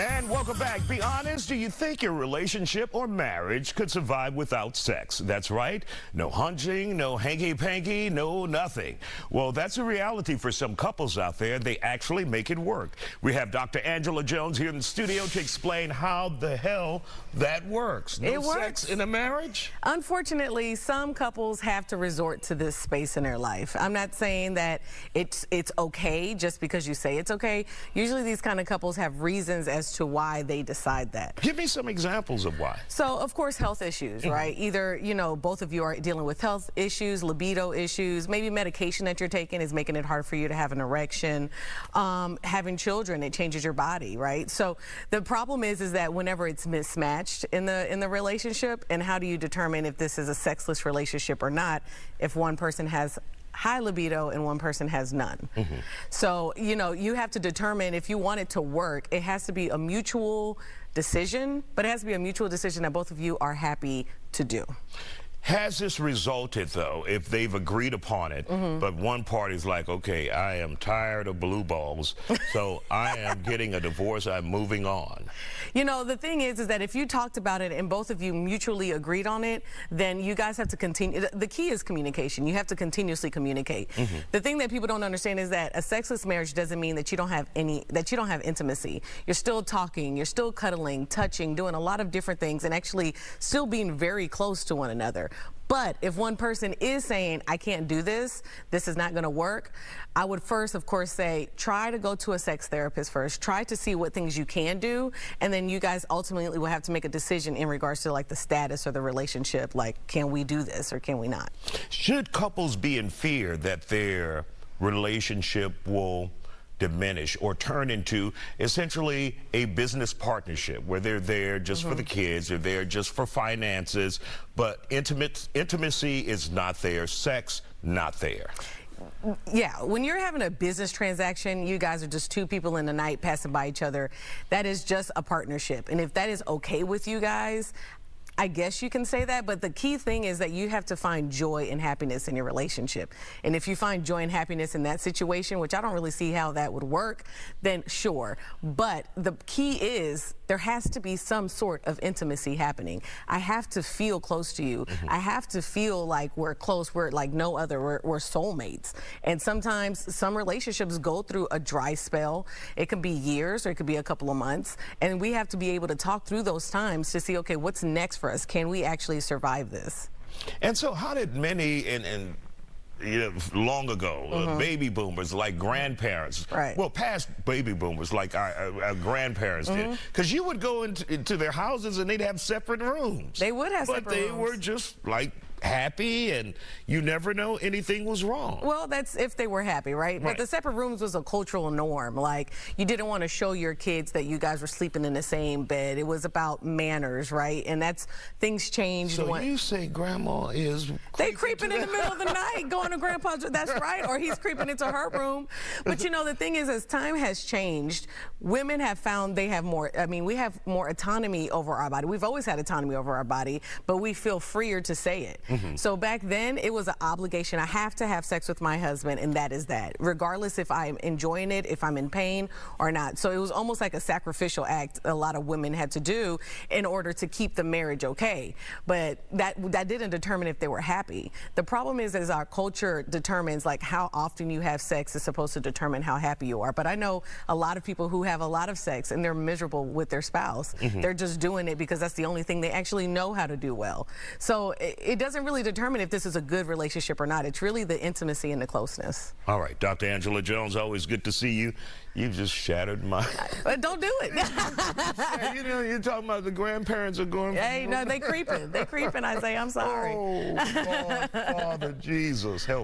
And welcome back. Be honest, do you think your relationship or marriage could survive without sex? That's right. No hunching, no hanky-panky, no nothing. Well, that's a reality for some couples out there. They actually make it work. We have Dr. Angela Jones here in the studio to explain how the hell that works. No sex in a marriage? Unfortunately, some couples have to resort to this space in their life. I'm not saying that it's okay just because you say it's okay. Usually these kind of couples have reasons as to why they decide that. Give me some examples of why. So, of course, health issues, right? Either, you know, both of you are dealing with health issues, libido issues, maybe medication that you're taking is making it hard for you to have an erection. Having children, it changes your body, right? So the problem is that whenever it's mismatched in the relationship, and how do you determine if this is a sexless relationship or not if one person has high libido and one person has none? So, you know, you have to determine if you want it to work. It has to be a mutual decision, but it has to be a mutual decision that both of you are happy to do. Has this resulted, though, if they've agreed upon it, but one party's like, okay, I am tired of blue balls, so I am getting a divorce, I'm moving on? You know, the thing is that if you talked about it and both of you mutually agreed on it, then you guys have to continue. The key is communication. You have to continuously communicate. The thing that people don't understand is that a sexless marriage doesn't mean that you don't have intimacy. You're still talking, you're still cuddling, touching, doing a lot of different things, and actually still being very close to one another. But if one person is saying, I can't do this, this is not going to work, I would first, of course, say, try to go to a sex therapist first. Try to see what things you can do, and then you guys ultimately will have to make a decision in regards to like the status or the relationship, like, can we do this or can we not? Should couples be in fear that their relationship will diminish or turn into essentially a business partnership where they're there just for the kids, they're there just for finances, but intimacy is not there, sex not there? Yeah, when you're having a business transaction, you guys are just two people in the night passing by each other. That is just a partnership. And if that is okay with you guys, I guess you can say that, but the key thing is that you have to find joy and happiness in your relationship. And if you find joy and happiness in that situation, which I don't really see how that would work, then sure. But the key is there has to be some sort of intimacy happening. I have to feel close to you. I have to feel like we're close, we're like no other, we're soulmates. And sometimes some relationships go through a dry spell. It can be years or it could be a couple of months. And we have to be able to talk through those times to see, okay, what's next for us? Can we actually survive this? And so how did many you know, long ago, baby boomers like grandparents, well, past baby boomers like our grandparents did, because you would go into their houses and they'd have separate rooms. They would have separate rooms. But they were just like happy, and you never know anything was wrong. Well, that's if they were happy, right? But the separate rooms was a cultural norm. Like, you didn't want to show your kids that you guys were sleeping in the same bed. It was about manners, right? And that's, things changed. So you say grandma is they creeping in the middle of the night, going to grandpa's, that's right, or he's creeping into her room. But you know, the thing is, as time has changed, women have found they have more, I mean, we have more autonomy over our body. We've always had autonomy over our body, but we feel freer to say it. So back then, it was an obligation. I have to have sex with my husband, and that is that, regardless if I'm enjoying it, if I'm in pain or not. So it was almost like a sacrificial act a lot of women had to do in order to keep the marriage okay. But that didn't determine if they were happy. The problem is our culture determines like how often you have sex is supposed to determine how happy you are. But I know a lot of people who have a lot of sex and they're miserable with their spouse. They're just doing it because that's the only thing they actually know how to do well. So it doesn't really determine if this is a good relationship or not. It's really the intimacy and the closeness. All right, Dr. Angela Jones, always good to see you. You've just shattered my... Don't do it. You know, you're talking about the grandparents are going... Hey, no, they creeping. They creeping. I say, I'm sorry. Oh, God, Father Jesus, help.